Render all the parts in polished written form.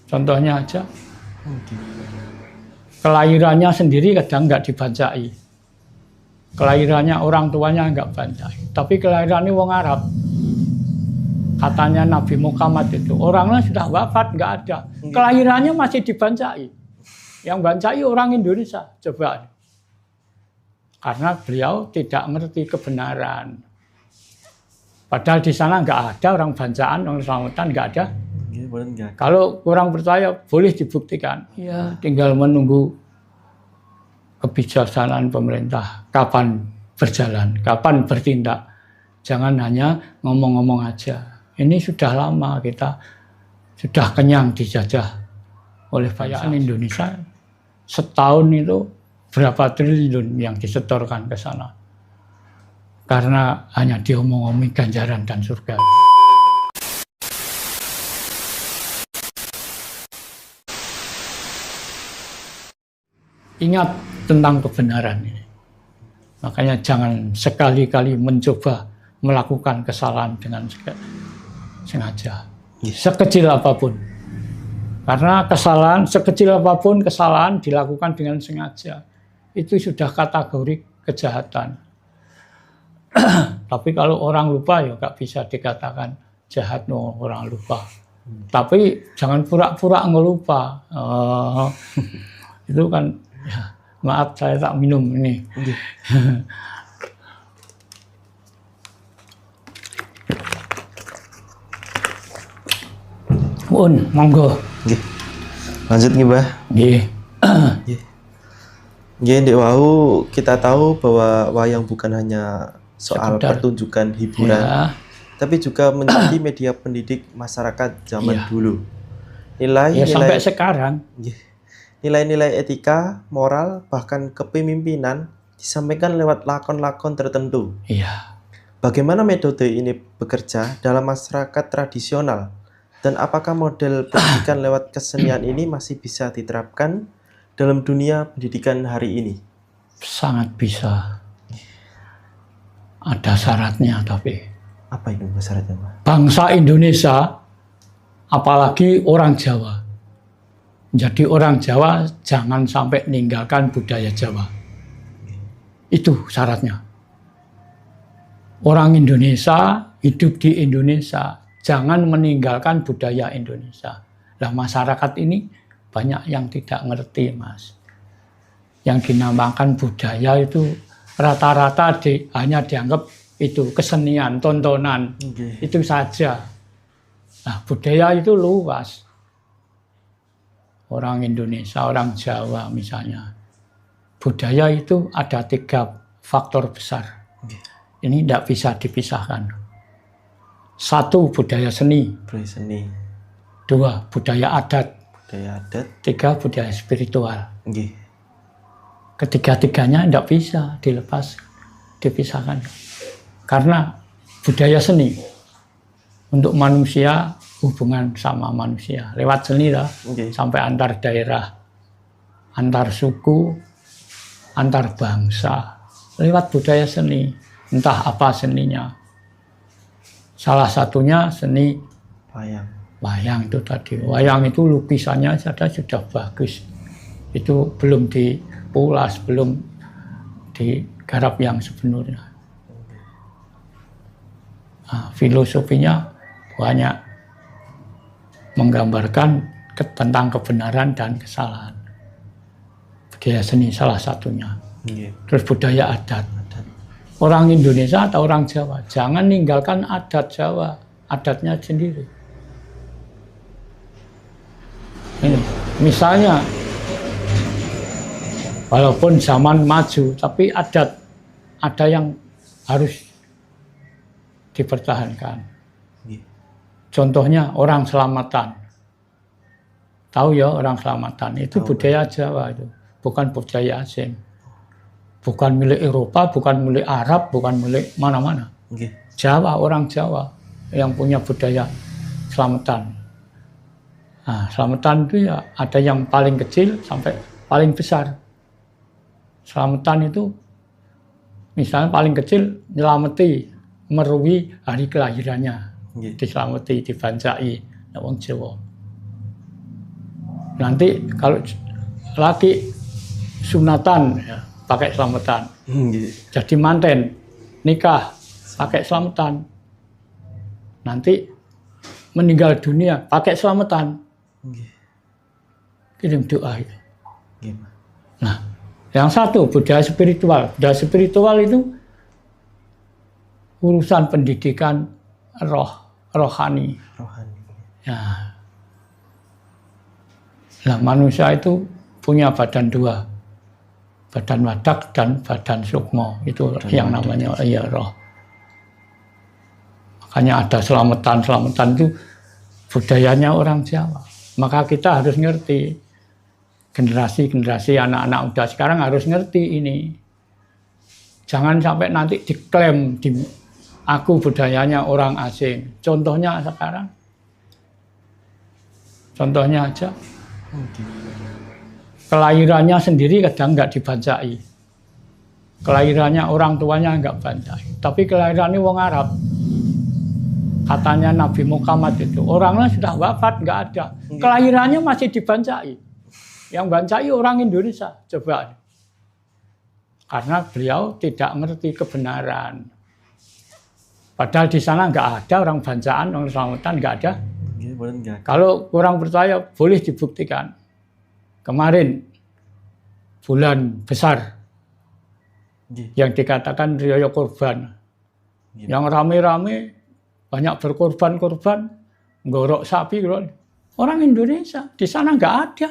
Contohnya aja, kelahirannya sendiri kadang nggak dibancai. Kelahirannya orang tuanya nggak bancai. Tapi kelahirannya wong Arab. Katanya Nabi Muhammad itu, orangnya sudah wafat, nggak ada. Kelahirannya masih dibancai. Yang bancai orang Indonesia, coba. Karena beliau tidak ngerti kebenaran. Padahal di sana nggak ada orang bancaan, orang selamatan nggak ada. Kalau kurang percaya, boleh dibuktikan. Ya, tinggal menunggu kebijaksanaan pemerintah. Kapan berjalan, kapan bertindak. Jangan hanya ngomong-ngomong aja. Ini sudah lama kita sudah kenyang dijajah oleh kekayaan Indonesia. Setahun itu berapa triliun yang disetorkan ke sana. Karena hanya diomong-omong ganjaran dan surga. Ingat tentang kebenaran ini. Makanya jangan sekali-kali mencoba melakukan kesalahan dengan sengaja. Sekecil apapun. Karena kesalahan, sekecil apapun kesalahan dilakukan dengan sengaja. Itu sudah kategori kejahatan. Tapi kalau orang lupa ya nggak bisa dikatakan jahat, no, orang lupa. Tapi jangan pura-pura ngelupa. Itu kan, ya, maaf saya tak minum ini. Monggo. Lanjut nih, Mbah. Nggih. Nggih, ndek wau kita tahu bahwa wayang bukan hanya soal sekedar pertunjukan hiburan, ya, tapi juga menjadi media pendidik masyarakat zaman dulu. ya sampai sekarang. Nilai-nilai etika, moral, bahkan kepemimpinan disampaikan lewat lakon-lakon tertentu. Iya. Bagaimana metode ini bekerja dalam masyarakat tradisional? Dan apakah model pendidikan lewat kesenian ini masih bisa diterapkan dalam dunia pendidikan hari ini? Sangat bisa. Ada syaratnya tapi. Apa itu syaratnya, Pak? Bangsa Indonesia, apalagi orang Jawa. Jadi orang Jawa jangan sampai meninggalkan budaya Jawa. Itu syaratnya. Orang Indonesia hidup di Indonesia, jangan meninggalkan budaya Indonesia. Nah, masyarakat ini banyak yang tidak ngerti, Mas. Yang dinamakan budaya itu rata-rata hanya dianggap itu kesenian, tontonan, itu saja. Nah, budaya itu luas. Orang Indonesia, orang Jawa misalnya. Budaya itu ada 3 faktor besar. Ini tidak bisa dipisahkan. 1, budaya seni. 2, budaya adat. 3, budaya spiritual. Ketiga-tiganya tidak bisa dipisahkan. Karena budaya seni untuk manusia, hubungan sama manusia lewat seni lah, sampai antar daerah, antar suku, antar bangsa lewat budaya seni. Entah apa seninya. Salah satunya seni wayang. Wayang itu tadi. Wayang itu lukisannya saja sudah bagus. Itu belum dipulas, belum digarap yang sebenarnya. Nah, filosofinya banyak menggambarkan tentang kebenaran dan kesalahan. Budaya seni salah satunya. Terus budaya adat. Orang Indonesia atau orang Jawa, jangan ninggalkan adat Jawa, adatnya sendiri. Ini, misalnya, walaupun zaman maju, tapi adat ada yang harus dipertahankan. Contohnya orang Selamatan. Tahu ya orang Selamatan, itu budaya Jawa itu, bukan budaya asing. Bukan milik Eropa, bukan milik Arab, bukan milik mana-mana. Jawa, orang Jawa yang punya budaya Selamatan. Nah, Selamatan itu ya ada yang paling kecil sampai paling besar. Selamatan itu misalnya paling kecil nyelameti, meruhi hari kelahirannya. Diselameti, dibancai, wong Jawa. Nanti kalau laki sunatan ya, pakai selamatan. Jadi manten nikah pakai selamatan. Nanti meninggal dunia pakai selamatan. Kirim doa itu. Nah, yang satu budaya spiritual. Budaya spiritual itu urusan pendidikan rohani. Ya. Nah, manusia itu punya badan dua, badan wadak dan badan sukmo. Itu badan yang namanya ya roh. Makanya ada selamatan itu budayanya orang Jawa. Maka kita harus ngerti, generasi anak-anak muda sekarang harus ngerti ini. Jangan sampai nanti diklaim aku budayanya orang asing. Contohnya sekarang, contohnya aja. Kelahirannya sendiri kadang nggak dibancai. Kelahirannya orang tuanya nggak bancai. Tapi kelahirannya wong Arab. Katanya Nabi Muhammad itu orangnya sudah wafat nggak ada. Kelahirannya masih dibancai. Yang bancai orang Indonesia. Coba. Karena beliau tidak ngerti kebenaran. Padahal di sana nggak ada orang bancaan, orang selamatan nggak ada. Kalau kurang percaya boleh dibuktikan. Kemarin bulan besar yang dikatakan Rioyo Korban, yang rame-rame banyak berkorban, ngorok sapi, orang Indonesia di sana nggak ada.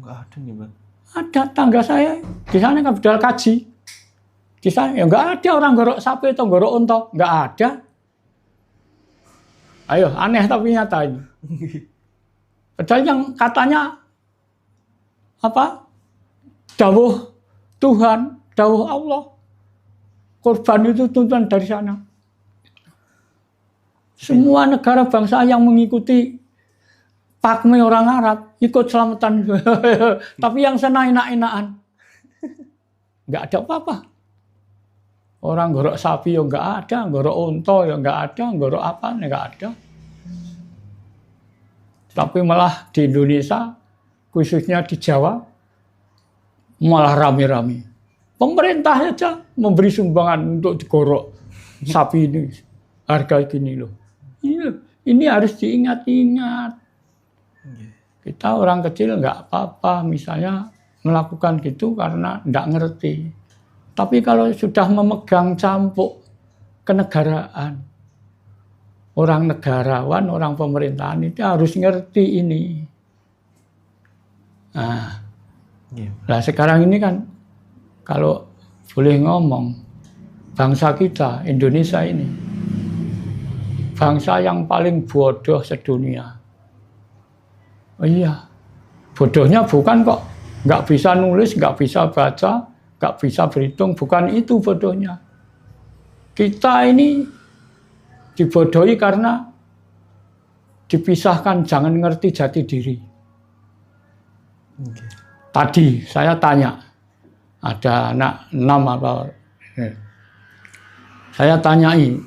Nggak ada nih, Bang. Ada tangga saya di sana kan budal kaji. Di sana ya nggak ada orang ngorok sapi atau ngorok unta, nggak ada. Ayo, aneh tapi nyata ini. Padahal yang katanya apa? Dawuh Tuhan, dawuh Allah. Korban itu tuntutan dari sana. Semua negara bangsa yang mengikuti pakme orang Arab ikut selamatan. Tapi yang sana enak-enakan. Nggak ada apa-apa. Orang gorok sapi ya nggak ada, gorok unta ya nggak ada, gorok apa ya nggak ada. Tapi malah di Indonesia, khususnya di Jawa, malah rame-rame. Pemerintah saja memberi sumbangan untuk digorok sapi ini, harga gini loh. Ini harus diingat-ingat. Kita orang kecil nggak apa-apa, misalnya melakukan gitu karena nggak ngerti. Tapi kalau sudah memegang campuk kenegaraan, orang negarawan, orang pemerintahan itu harus ngerti ini. Nah, sekarang ini kan kalau boleh ngomong, bangsa kita, Indonesia ini, bangsa yang paling bodoh sedunia. Oh iya, bodohnya bukan kok nggak bisa nulis, nggak bisa baca, nggak bisa berhitung, bukan itu bodohnya. Kita ini dibodohi karena dipisahkan, jangan ngerti jati diri. Tadi saya tanya, ada anak 6 apa, saya tanyai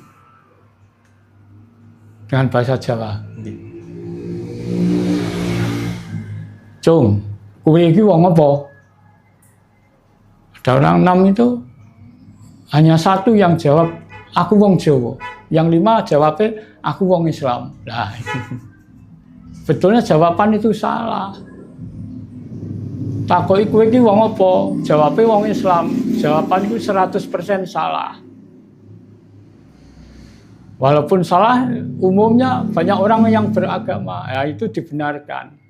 dengan bahasa Jawa. Cung, kowe iki wong apa? Ada orang 6 itu hanya satu yang jawab, aku wong Jawa. Yang 5 jawabnya, aku wong Islam. Nah, betulnya jawaban itu salah. Takoki kowe iki wong apa? Jawabnya wong Islam. Jawaban itu 100% salah. Walaupun salah, umumnya banyak orang yang beragama, ya itu dibenarkan.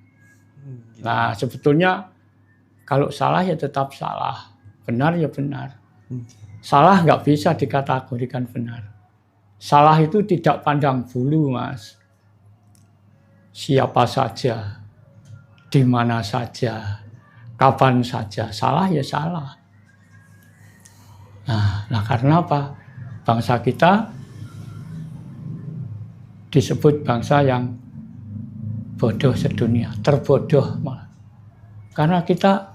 Nah, sebetulnya kalau salah ya tetap salah. Benar ya benar. Salah nggak bisa dikategorikan benar. Salah itu tidak pandang bulu, Mas. Siapa saja, di mana saja, kapan saja. Salah ya salah. Nah karena apa? Bangsa kita disebut bangsa yang bodoh sedunia, terbodoh malah. Karena kita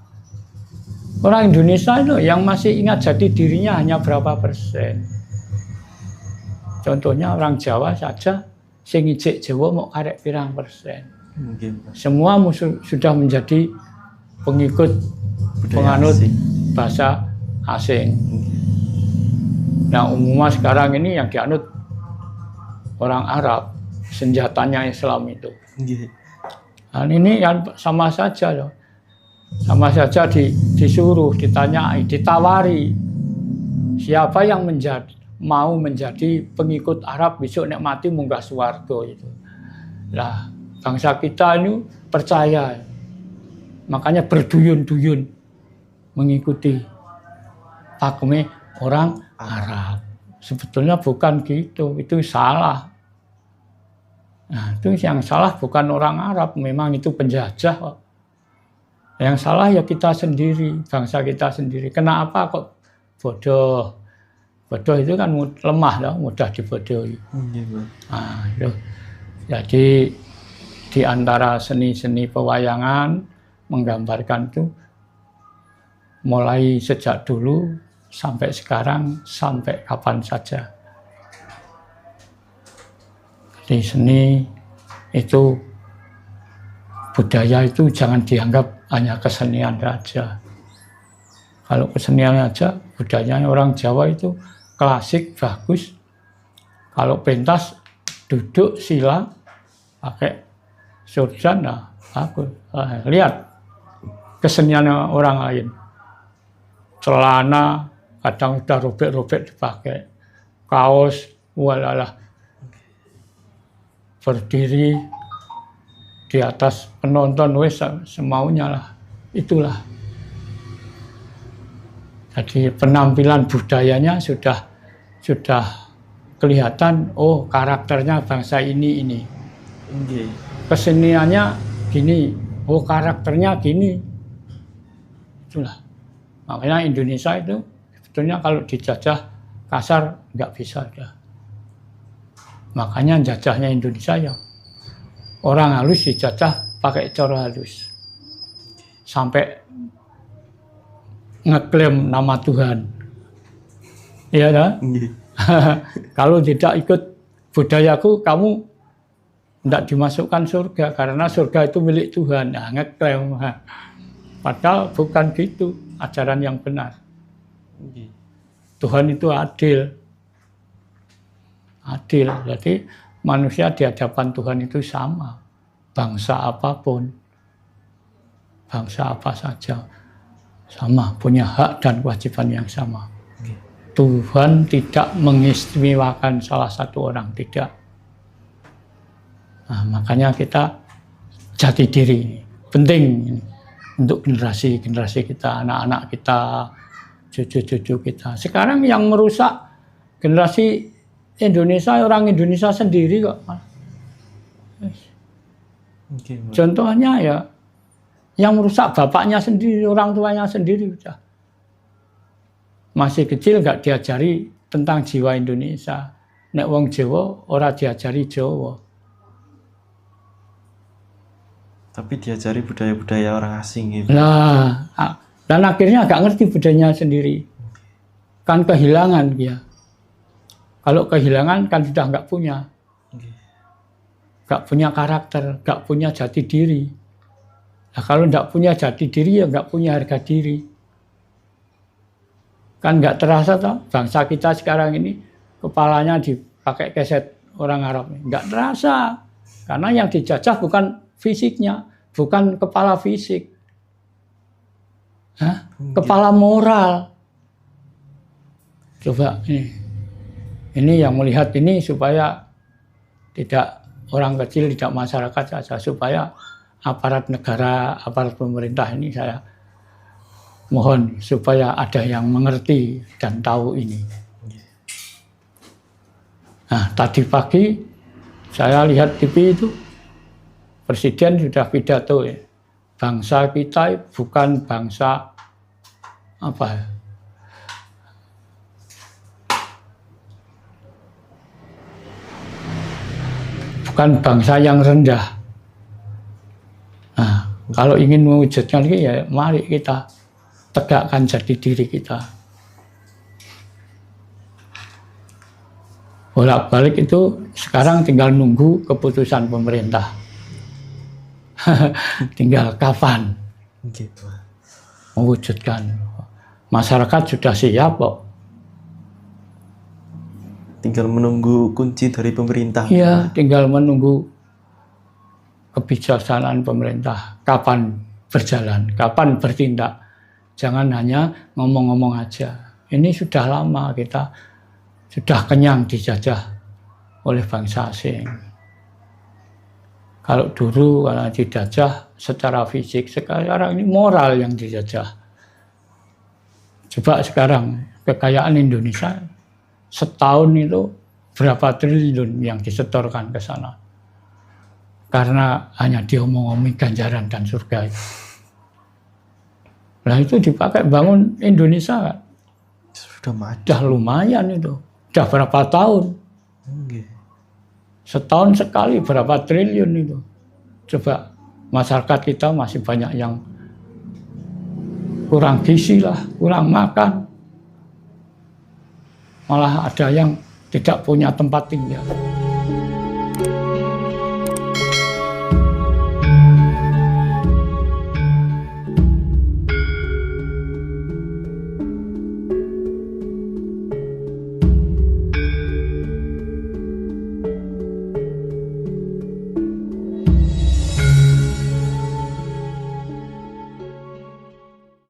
orang Indonesia itu yang masih ingat jati dirinya hanya berapa persen. Contohnya orang Jawa saja, sing ijik Jawa mau karek pirang persen. Semua sudah menjadi pengikut Budaya penganut asing. bahasa asing. Nah, umumnya sekarang ini yang dianut orang Arab, senjatanya Islam itu. Dan ini kan sama saja loh. Sama saja disuruh, ditanyai, ditawari. Siapa yang mau menjadi pengikut Arab besok nek mati munggah swarga itu. Lah, bangsa kita ini percaya. Makanya berduyun-duyun mengikuti pakme orang Arab. Sebetulnya bukan gitu, itu salah. Nah, itu yang salah bukan orang Arab, memang itu penjajah kok. Yang salah ya kita sendiri, bangsa kita sendiri. Kenapa kok bodoh? Bodoh itu kan lemah, loh, mudah dibodohi. Nah, itu. Jadi di antara seni-seni pewayangan menggambarkan itu mulai sejak dulu sampai sekarang, sampai kapan saja. Di seni itu, budaya itu jangan dianggap hanya kesenian saja. Kalau kesenian saja, budayanya orang Jawa itu klasik, bagus. Kalau pentas, duduk, sila, pakai surjan, nah bagus. Lihat kesenian orang lain. Celana kadang udah robek-robek dipakai, kaos walalah berdiri di atas penonton wes semaunya lah, itulah. Jadi penampilan budayanya sudah kelihatan, oh karakternya bangsa ini. Keseniannya gini, oh karakternya gini, itulah. Makanya Indonesia itu sebetulnya kalau dijajah kasar nggak bisa dah. Makanya jajahnya Indonesia ya orang halus dijajah pakai cara halus sampai ngeklaim nama Tuhan, iya dah. Kalau tidak ikut budayaku kamu tidak dimasukkan surga karena surga itu milik Tuhan. Nah, ngeklaim. Padahal bukan gitu ajaran yang benar. Tuhan itu adil. Adil. Jadi manusia di hadapan Tuhan itu sama. Bangsa apapun. Bangsa apa saja. Sama. Punya hak dan kewajiban yang sama. Tuhan tidak mengistimewakan salah satu orang. Tidak. Nah, makanya kita jati diri. Penting ini. Untuk generasi kita, anak-anak kita, cucu-cucu kita. Sekarang yang merusak generasi Indonesia, orang Indonesia sendiri kok. Contohnya ya, yang merusak bapaknya sendiri, orang tuanya sendiri. Udah. Masih kecil nggak diajari tentang jiwa Indonesia. Nek wong Jawa, ora diajari Jawa. Tapi diajari budaya-budaya orang asing gitu. Nah, dan akhirnya agak ngerti budayanya sendiri. Kan kehilangan dia. Kalau kehilangan kan sudah nggak punya. Nggak punya karakter, nggak punya jati diri. Nah, kalau nggak punya jati diri ya nggak punya harga diri. Kan nggak terasa toh, bangsa kita sekarang ini kepalanya dipakai keset orang Arab. Nggak terasa. Karena yang dijajah bukan fisiknya, bukan kepala fisik. Hah? Kepala moral. Coba ini yang melihat ini supaya tidak orang kecil, tidak masyarakat saja, supaya aparat negara, aparat pemerintah ini saya mohon supaya ada yang mengerti dan tahu ini. Nah, tadi pagi saya lihat TV itu, Presiden sudah pidato ya. Bangsa kita bukan bangsa apa ya? Bukan bangsa yang rendah. Nah, kalau ingin mewujudkan ini ya mari kita tegakkan jati diri kita. Bolak-balik itu sekarang tinggal nunggu keputusan pemerintah. Tinggal kapan Gitu. mewujudkan. Masyarakat sudah siap kok. Tinggal menunggu kunci dari pemerintah. Iya, tinggal menunggu kebijaksanaan pemerintah kapan berjalan, kapan bertindak. Jangan hanya ngomong-ngomong aja. Ini sudah lama kita sudah kenyang dijajah oleh bangsa asing. Kalau dulu karena dijajah secara fisik, sekarang ini moral yang dijajah. Coba sekarang kekayaan Indonesia setahun itu berapa triliun yang disetorkan ke sana. Karena hanya diomong-omong ganjaran dan surga itu. Nah itu dipakai bangun Indonesia kan. Sudah maju. Udah lumayan itu. Udah berapa tahun. Gitu. Setahun sekali berapa triliun itu. Coba masyarakat kita masih banyak yang kurang gizi lah, kurang makan. Malah ada yang tidak punya tempat tinggal.